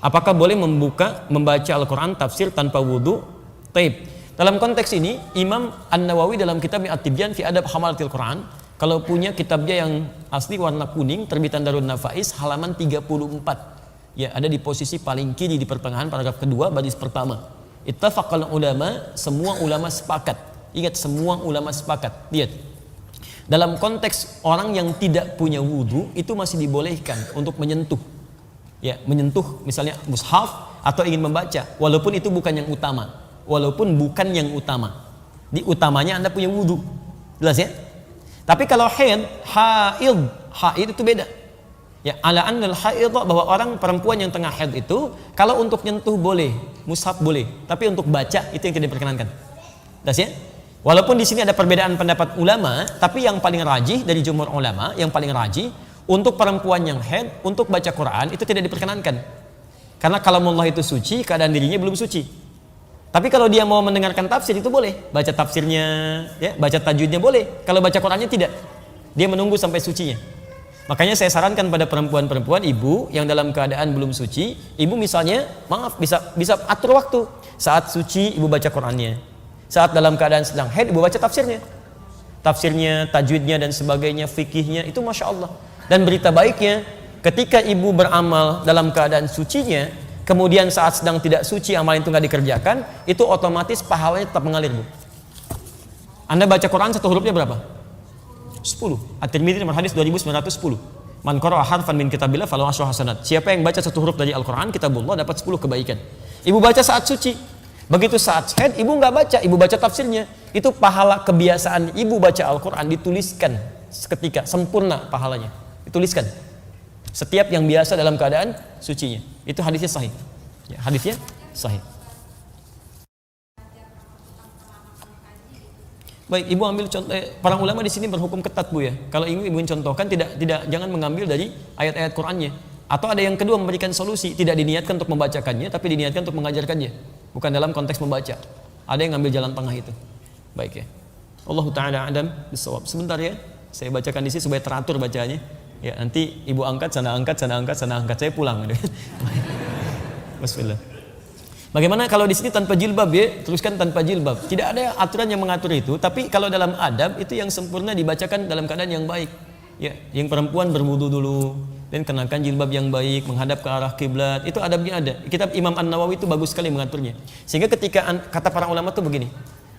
Apakah boleh membaca Al-Quran tafsir tanpa wudu? Taib. Dalam konteks ini, Imam An-Nawawi dalam kitabnya At-Tibyan fi Adab Hamalatil Quran, kalau punya kitabnya yang asli warna kuning, terbitan Darun Nafais, halaman 34. Ya, ada di posisi paling kiri di pertengahan paragraf kedua, baris pertama. Ittafaqal ulama, semua ulama sepakat. Ingat, semua ulama sepakat. Lihat. Dalam konteks orang yang tidak punya wudu, itu masih dibolehkan untuk menyentuh. Ya, menyentuh misalnya mushaf atau ingin membaca, walaupun itu bukan yang utama. Walaupun bukan yang utama. Di utamanya Anda punya wudu. Jelas ya? Tapi kalau haid itu beda. Ya, ala annal haid, bahwa orang perempuan yang tengah haid itu kalau untuk nyentuh boleh, mushaf boleh, tapi untuk baca itu yang tidak diperkenankan. Jelas ya? Walaupun di sini ada perbedaan pendapat ulama, tapi yang paling rajih dari jumhur ulama, yang paling rajih untuk perempuan yang haid untuk baca Quran itu tidak diperkenankan. Karena kalamullah itu suci, keadaan dirinya belum suci. Tapi kalau dia mau mendengarkan tafsir itu boleh, baca tafsirnya, ya, baca tajwidnya boleh. Kalau baca Qurannya tidak, dia menunggu sampai sucinya. Makanya saya sarankan pada perempuan-perempuan, ibu yang dalam keadaan belum suci, ibu misalnya, bisa atur waktu. Saat suci ibu baca Qurannya, saat dalam keadaan sedang haid ibu baca tafsirnya, tajwidnya dan sebagainya, fikihnya, itu masya Allah. Dan berita baiknya, ketika ibu beramal dalam keadaan sucinya, kemudian saat sedang tidak suci amalan itu nggak dikerjakan, itu otomatis pahalanya tetap mengalir, Bu. Anda baca Quran satu hurufnya berapa? 10. At-Tirmidzi nomor hadis 2910. Man qara'a harfan min kitabillah falahu asyru hasanat. Siapa yang baca satu huruf dari Al-Quran, kitabullah, dapat 10 kebaikan. Ibu baca saat suci. Begitu saat haid, ibu nggak baca, ibu baca tafsirnya. Itu pahala kebiasaan ibu baca Al-Quran dituliskan seketika, sempurna pahalanya. Dituliskan. Setiap yang biasa dalam keadaan sucinya. Itu hadisnya sahih. Ya, hadisnya sahih. Baik, ibu ambil contoh. Para ulama di sini berhukum ketat, Bu, ya. Kalau ibu contohkan, jangan mengambil dari ayat-ayat Qur'annya. Atau ada yang kedua, memberikan solusi, tidak diniatkan untuk membacakannya, tapi diniatkan untuk mengajarkannya, bukan dalam konteks membaca. Ada yang ngambil jalan tengah itu. Baik, ya. Allahu ta'ala a'lam bissawab. Sebentar ya, saya bacakan di sini supaya teratur bacaannya. Ya, nanti ibu angkat, sana angkat, saya pulang. Bismillah. Bagaimana kalau di sini tanpa jilbab, ya? Teruskan tanpa jilbab. Tidak ada aturan yang mengatur itu, tapi kalau dalam adab itu yang sempurna dibacakan dalam keadaan yang baik. Ya, yang perempuan berwudu dulu dan kenakan jilbab yang baik, menghadap ke arah kiblat. Itu adabnya ada. Kitab Imam An-Nawawi itu bagus sekali mengaturnya. Sehingga ketika kata para ulama itu begini,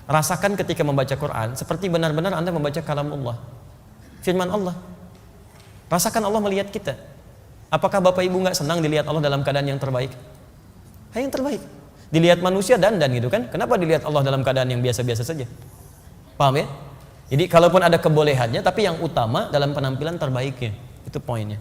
rasakan ketika membaca Quran seperti benar-benar Anda membaca kalamullah, firman Allah. Rasakan Allah melihat kita. Apakah Bapak Ibu nggak senang dilihat Allah dalam keadaan yang terbaik? Yang terbaik. Dilihat manusia dandan gitu kan? Kenapa dilihat Allah dalam keadaan yang biasa-biasa saja? Paham ya? Jadi kalaupun ada kebolehannya, tapi yang utama dalam penampilan terbaiknya. Itu poinnya.